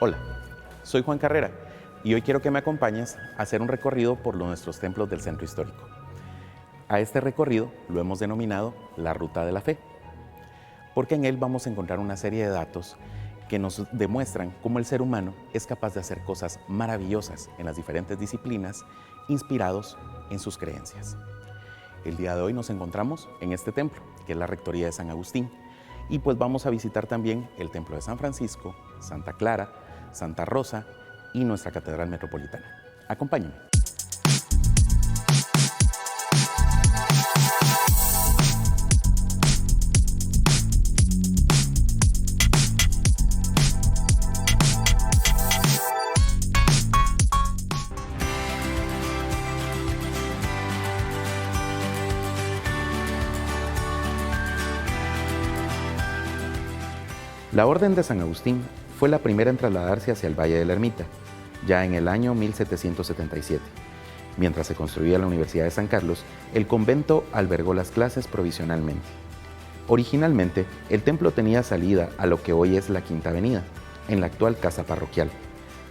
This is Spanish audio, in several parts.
Hola, soy Juan Carrera y hoy quiero que me acompañes a hacer un recorrido por nuestros templos del centro histórico. A este recorrido lo hemos denominado la Ruta de la Fe, porque en él vamos a encontrar una serie de datos que nos demuestran cómo el ser humano es capaz de hacer cosas maravillosas en las diferentes disciplinas, inspirados en sus creencias. El día de hoy nos encontramos en este templo, que es la Rectoría de San Agustín, y pues vamos a visitar también el Templo de San Francisco, Santa Clara, Santa Rosa y nuestra Catedral Metropolitana. Acompáñenme. La Orden de San Agustín fue la primera en trasladarse hacia el Valle de la Ermita, ya en el año 1777. Mientras se construía la Universidad de San Carlos, el convento albergó las clases provisionalmente. Originalmente, el templo tenía salida a lo que hoy es la Quinta Avenida, en la actual casa parroquial,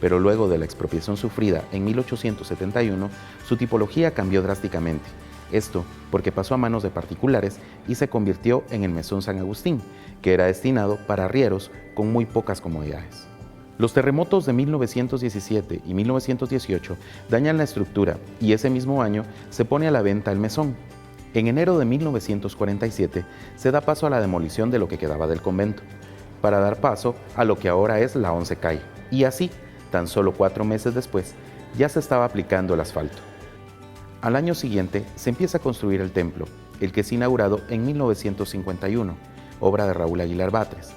pero luego de la expropiación sufrida en 1871, su tipología cambió drásticamente. Esto porque pasó a manos de particulares y se convirtió en el Mesón San Agustín, que era destinado para arrieros con muy pocas comodidades. Los terremotos de 1917 y 1918 dañan la estructura y ese mismo año se pone a la venta el mesón. En enero de 1947 se da paso a la demolición de lo que quedaba del convento, para dar paso a lo que ahora es la 11 calle. Y así, tan solo 4 meses después, ya se estaba aplicando el asfalto. Al año siguiente se empieza a construir el templo, el que es inaugurado en 1951, obra de Raúl Aguilar Batres,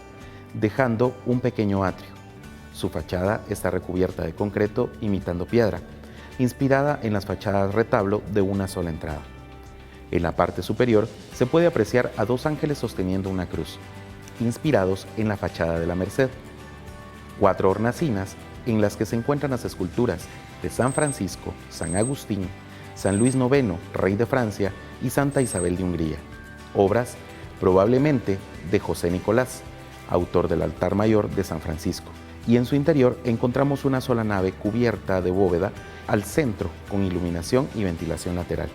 dejando un pequeño atrio. Su fachada está recubierta de concreto imitando piedra, inspirada en las fachadas retablo de una sola entrada. En la parte superior se puede apreciar a 2 ángeles sosteniendo una cruz, inspirados en la fachada de la Merced. 4 hornacinas en las que se encuentran las esculturas de San Francisco, San Agustín, San Luis IX, rey de Francia, y Santa Isabel de Hungría, obras probablemente de José Nicolás, autor del altar mayor de San Francisco, y en su interior encontramos una sola nave cubierta de bóveda al centro con iluminación y ventilación lateral.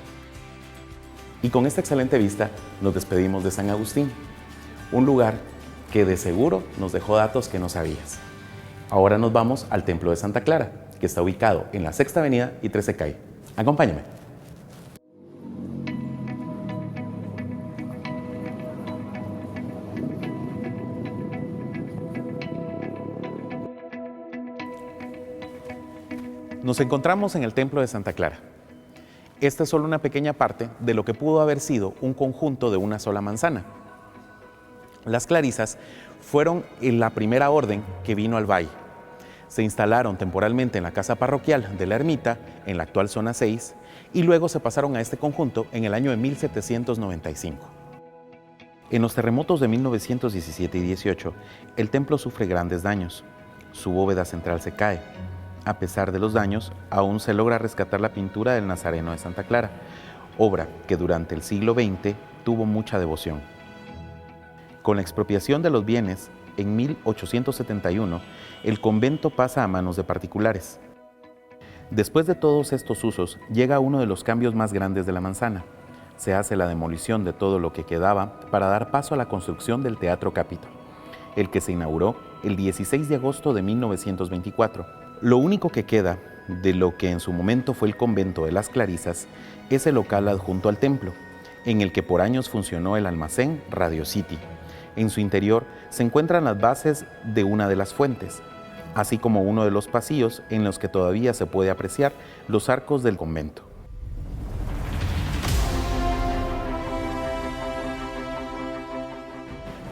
Y con esta excelente vista nos despedimos de San Agustín, un lugar que de seguro nos dejó datos que no sabías. Ahora nos vamos al Templo de Santa Clara, que está ubicado en la Sexta Avenida y 13 calle. Acompáñame. Nos encontramos en el Templo de Santa Clara. Esta es solo una pequeña parte de lo que pudo haber sido un conjunto de una sola manzana. Las clarisas fueron la primera orden que vino al valle. Se instalaron temporalmente en la casa parroquial de la Ermita, en la actual zona 6, y luego se pasaron a este conjunto en el año de 1795. En los terremotos de 1917 y 18, el templo sufre grandes daños. Su bóveda central se cae. A pesar de los daños, aún se logra rescatar la pintura del Nazareno de Santa Clara, obra que durante el siglo XX tuvo mucha devoción. Con la expropiación de los bienes, en 1871, el convento pasa a manos de particulares. Después de todos estos usos, llega uno de los cambios más grandes de la manzana. Se hace la demolición de todo lo que quedaba para dar paso a la construcción del Teatro Capitol, el que se inauguró el 16 de agosto de 1924. Lo único que queda de lo que en su momento fue el convento de las Clarisas es el local adjunto al templo, en el que por años funcionó el almacén Radio City. En su interior se encuentran las bases de una de las fuentes, así como uno de los pasillos en los que todavía se puede apreciar los arcos del convento.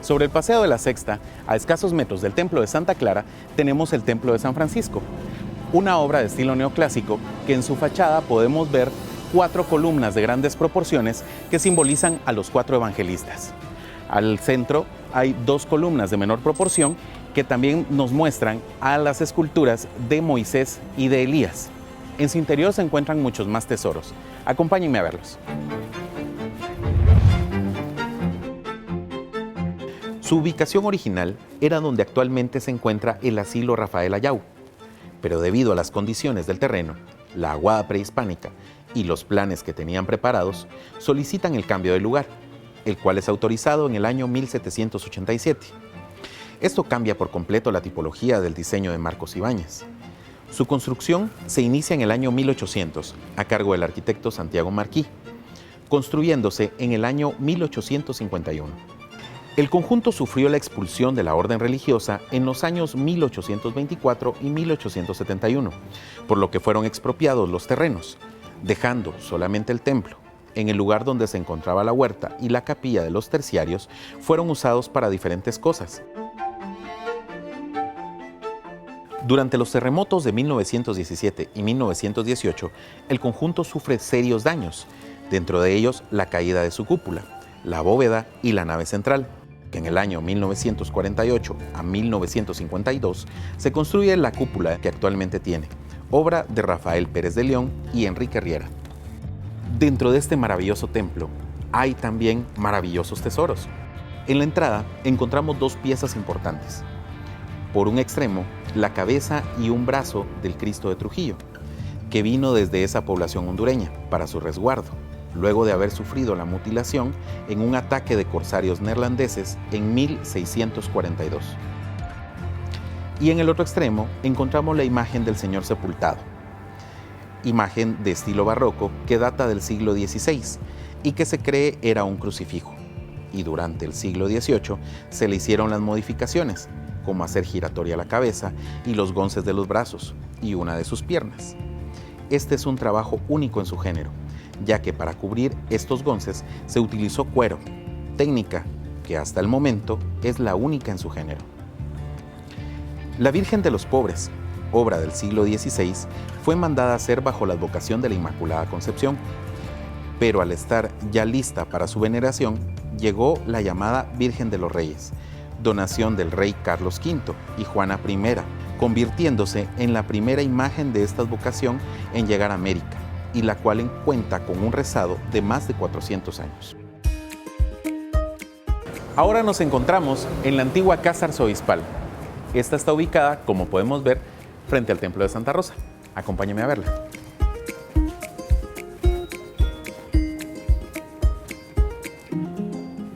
Sobre el Paseo de la Sexta, a escasos metros del Templo de Santa Clara, tenemos el Templo de San Francisco, una obra de estilo neoclásico que en su fachada podemos ver 4 columnas de grandes proporciones que simbolizan a los 4 evangelistas. Al centro hay 2 columnas de menor proporción que también nos muestran a las esculturas de Moisés y de Elías. En su interior se encuentran muchos más tesoros. Acompáñenme a verlos. Su ubicación original era donde actualmente se encuentra el asilo Rafael Ayau, pero debido a las condiciones del terreno, la aguada prehispánica y los planes que tenían preparados, solicitan el cambio de lugar, el cual es autorizado en el año 1787. Esto cambia por completo la tipología del diseño de Marcos Ibáñez. Su construcción se inicia en el año 1800, a cargo del arquitecto Santiago Marquí, construyéndose en el año 1851. El conjunto sufrió la expulsión de la orden religiosa en los años 1824 y 1871, por lo que fueron expropiados los terrenos, dejando solamente el templo. En el lugar donde se encontraba la huerta y la capilla de los terciarios fueron usados para diferentes cosas. Durante los terremotos de 1917 y 1918, el conjunto sufre serios daños, dentro de ellos la caída de su cúpula, la bóveda y la nave central. En el año 1948 a 1952 se construye la cúpula que actualmente tiene, obra de Rafael Pérez de León y Enrique Riera. Dentro de este maravilloso templo hay también maravillosos tesoros. En la entrada encontramos dos piezas importantes. Por un extremo, la cabeza y un brazo del Cristo de Trujillo, que vino desde esa población hondureña para su resguardo, luego de haber sufrido la mutilación en un ataque de corsarios neerlandeses en 1642. Y en el otro extremo encontramos la imagen del Señor sepultado, imagen de estilo barroco que data del siglo XVI y que se cree era un crucifijo. Y durante el siglo XVIII se le hicieron las modificaciones, como hacer giratoria la cabeza y los gonces de los brazos y una de sus piernas. Este es un trabajo único en su género, ya que para cubrir estos gonces se utilizó cuero, técnica que hasta el momento es la única en su género. La Virgen de los Pobres, obra del siglo XVI, fue mandada a hacer bajo la advocación de la Inmaculada Concepción, pero al estar ya lista para su veneración, llegó la llamada Virgen de los Reyes, donación del rey Carlos V y Juana I, convirtiéndose en la primera imagen de esta advocación en llegar a América, y la cual cuenta con un rezado de más de 400 años. Ahora nos encontramos en la antigua Casa Arzobispal. Esta está ubicada, como podemos ver, frente al Templo de Santa Rosa. Acompáñeme a verla.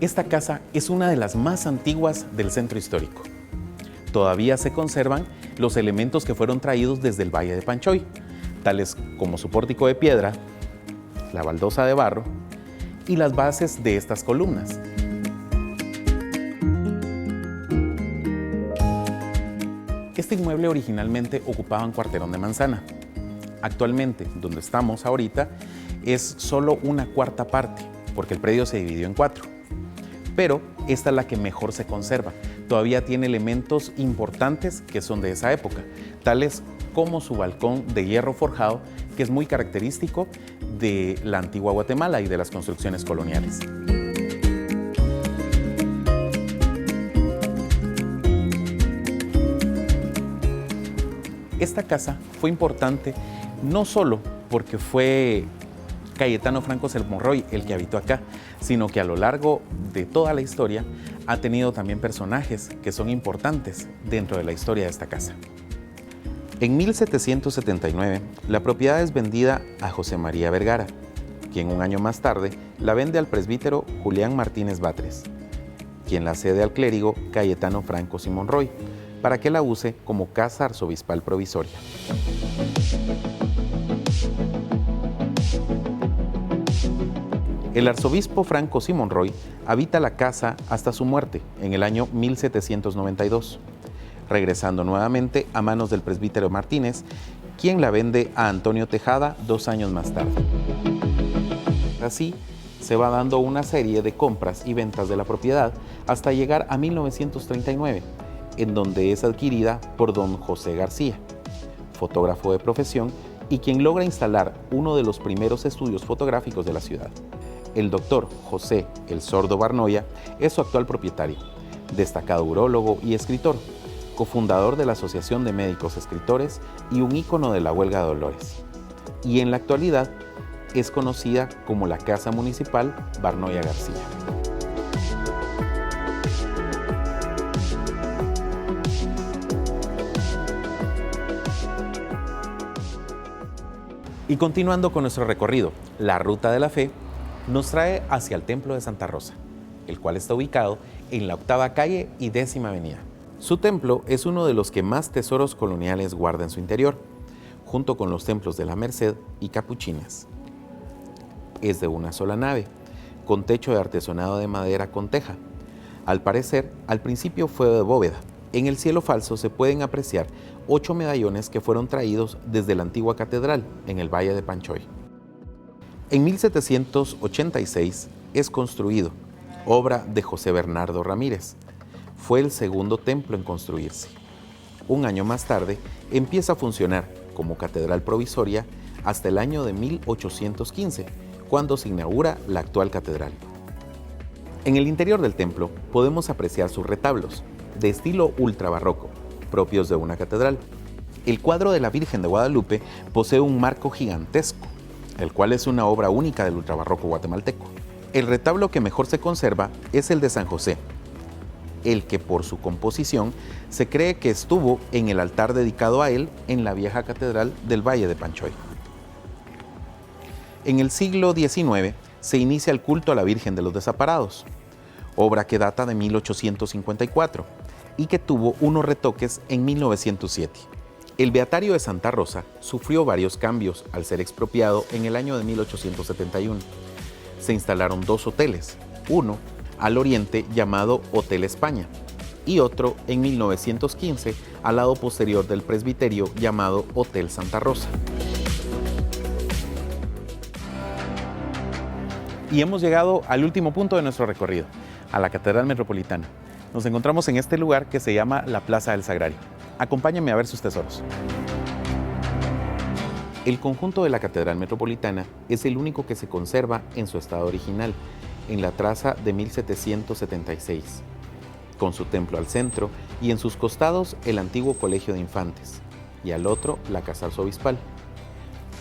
Esta casa es una de las más antiguas del centro histórico. Todavía se conservan los elementos que fueron traídos desde el Valle de Panchoy, tales como su pórtico de piedra, la baldosa de barro y las bases de estas columnas. Este inmueble originalmente ocupaba un cuarterón de manzana. Actualmente, donde estamos ahorita, es solo una cuarta parte, porque el predio se dividió en 4. Pero esta es la que mejor se conserva. Todavía tiene elementos importantes que son de esa época, tales como su balcón de hierro forjado, que es muy característico de la antigua Guatemala y de las construcciones coloniales. Esta casa fue importante no solo porque fue Cayetano Franco Monroy el que habitó acá, sino que a lo largo de toda la historia ha tenido también personajes que son importantes dentro de la historia de esta casa. En 1779, la propiedad es vendida a José María Vergara, quien un año más tarde la vende al presbítero Julián Martínez Batres, quien la cede al clérigo Cayetano Franco Monroy, para que la use como casa arzobispal provisoria. El arzobispo Franco Monroy habita la casa hasta su muerte en el año 1792, regresando nuevamente a manos del presbítero Martínez, quien la vende a Antonio Tejada 2 años más tarde. Así, se va dando una serie de compras y ventas de la propiedad hasta llegar a 1939, en donde es adquirida por don José García, fotógrafo de profesión y quien logra instalar uno de los primeros estudios fotográficos de la ciudad. El doctor José El Sordo Barnoya es su actual propietario, destacado urólogo y escritor, cofundador de la Asociación de Médicos Escritores y un ícono de la huelga de Dolores. Y en la actualidad es conocida como la Casa Municipal Barnoya García. Y continuando con nuestro recorrido, la Ruta de la Fe nos trae hacia el Templo de Santa Rosa, el cual está ubicado en la 8ª calle y 10ª avenida. Su templo es uno de los que más tesoros coloniales guarda en su interior, junto con los templos de la Merced y Capuchinas. Es de una sola nave, con techo de artesonado de madera con teja. Al parecer, al principio fue de bóveda. En el cielo falso se pueden apreciar 8 medallones que fueron traídos desde la antigua catedral en el Valle de Panchoy. En 1786 es construido, obra de José Bernardo Ramírez. Fue el segundo templo en construirse. Un año más tarde empieza a funcionar como catedral provisoria hasta el año de 1815, cuando se inaugura la actual catedral. En el interior del templo podemos apreciar sus retablos, de estilo ultrabarroco, propios de una catedral. El cuadro de la Virgen de Guadalupe posee un marco gigantesco, el cual es una obra única del ultrabarroco guatemalteco. El retablo que mejor se conserva es el de San José, el que por su composición se cree que estuvo en el altar dedicado a él en la vieja catedral del Valle de Panchoy. En el siglo XIX se inicia el culto a la Virgen de los Desamparados, obra que data de 1854 y que tuvo unos retoques en 1907. El Beatario de Santa Rosa sufrió varios cambios al ser expropiado en el año de 1871. Se instalaron 2 hoteles, uno al oriente llamado Hotel España y otro en 1915 al lado posterior del presbiterio llamado Hotel Santa Rosa. Y hemos llegado al último punto de nuestro recorrido, a la Catedral Metropolitana. Nos encontramos en este lugar que se llama la Plaza del Sagrario. Acompáñenme a ver sus tesoros. El conjunto de la Catedral Metropolitana es el único que se conserva en su estado original, en la traza de 1776, con su templo al centro y en sus costados el antiguo Colegio de Infantes, y al otro la Casa Arzobispal.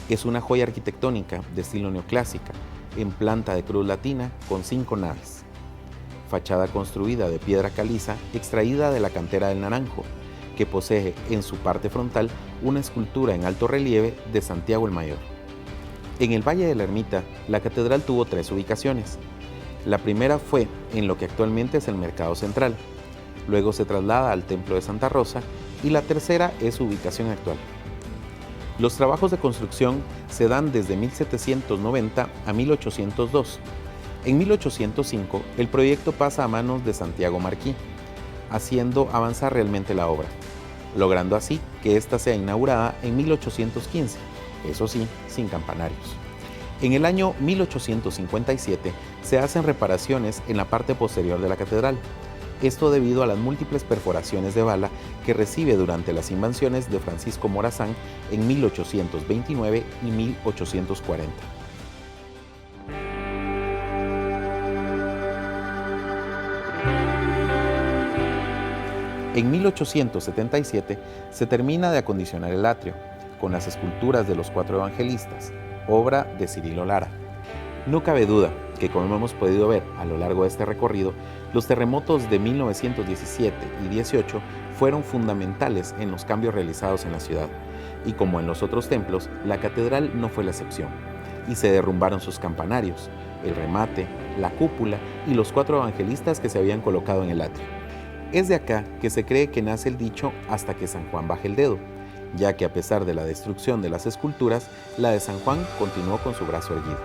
Es una joya arquitectónica de estilo neoclásica, en planta de cruz latina con 5 naves. Fachada construida de piedra caliza extraída de la cantera del Naranjo, que posee en su parte frontal una escultura en alto relieve de Santiago el Mayor. En el Valle de la Ermita, la catedral tuvo 3 ubicaciones. La primera fue en lo que actualmente es el Mercado Central, luego se traslada al Templo de Santa Rosa y la tercera es su ubicación actual. Los trabajos de construcción se dan desde 1790 a 1802. En 1805, el proyecto pasa a manos de Santiago Marquí, haciendo avanzar realmente la obra, logrando así que ésta sea inaugurada en 1815, eso sí, sin campanarios. En el año 1857 se hacen reparaciones en la parte posterior de la catedral, esto debido a las múltiples perforaciones de bala que recibe durante las invasiones de Francisco Morazán en 1829 y 1840. En 1877 se termina de acondicionar el atrio, con las esculturas de los 4 evangelistas, obra de Cirilo Lara. No cabe duda que, como hemos podido ver a lo largo de este recorrido, los terremotos de 1917 y 18 fueron fundamentales en los cambios realizados en la ciudad, y como en los otros templos, la catedral no fue la excepción, y se derrumbaron sus campanarios, el remate, la cúpula y los 4 evangelistas que se habían colocado en el atrio. Es de acá que se cree que nace el dicho hasta que San Juan baje el dedo, ya que a pesar de la destrucción de las esculturas, la de San Juan continuó con su brazo erguido.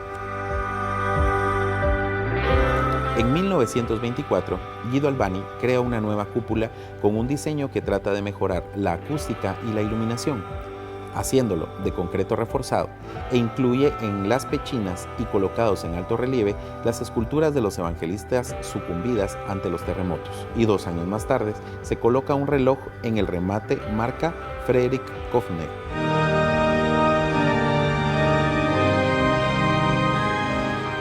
En 1924, Guido Albani crea una nueva cúpula con un diseño que trata de mejorar la acústica y la iluminación, haciéndolo de concreto reforzado, e incluye en las pechinas y colocados en alto relieve las esculturas de los evangelistas sucumbidas ante los terremotos. Y 2 años más tarde se coloca un reloj en el remate marca Frederick Kofner.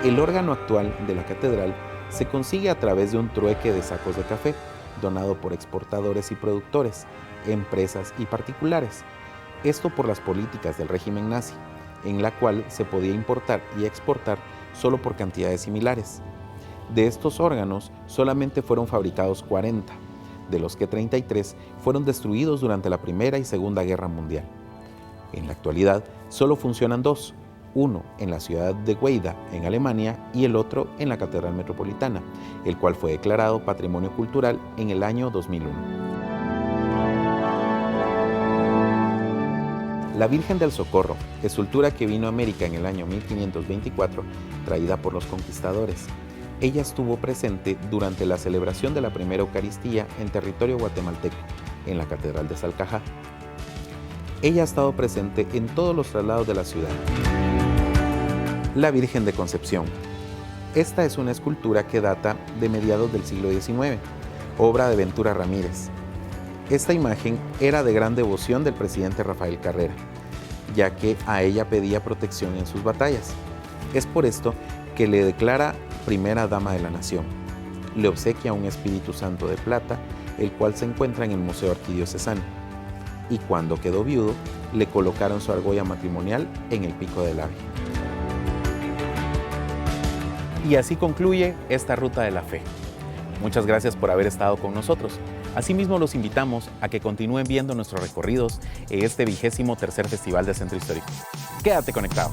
El órgano actual de la catedral se consigue a través de un trueque de sacos de café, donado por exportadores y productores, empresas y particulares. Esto por las políticas del régimen nazi, en la cual se podía importar y exportar solo por cantidades similares. De estos órganos solamente fueron fabricados 40, de los que 33 fueron destruidos durante la Primera y Segunda Guerra Mundial. En la actualidad solo funcionan dos, uno en la ciudad de Weida, en Alemania, y el otro en la Catedral Metropolitana, el cual fue declarado Patrimonio Cultural en el año 2001. La Virgen del Socorro, escultura que vino a América en el año 1524, traída por los conquistadores. Ella estuvo presente durante la celebración de la primera Eucaristía en territorio guatemalteco, en la Catedral de Salcajá. Ella ha estado presente en todos los traslados de la ciudad. La Virgen de Concepción. Esta es una escultura que data de mediados del siglo XIX, obra de Ventura Ramírez. Esta imagen era de gran devoción del presidente Rafael Carrera, ya que a ella pedía protección en sus batallas. Es por esto que le declara primera dama de la nación. Le obsequia un Espíritu Santo de plata, el cual se encuentra en el Museo Arquidiocesano. Y cuando quedó viudo, le colocaron su argolla matrimonial en el pico del ave. Y así concluye esta ruta de la fe. Muchas gracias por haber estado con nosotros. Asimismo, los invitamos a que continúen viendo nuestros recorridos en este 23º Festival del Centro Histórico. Quédate conectado.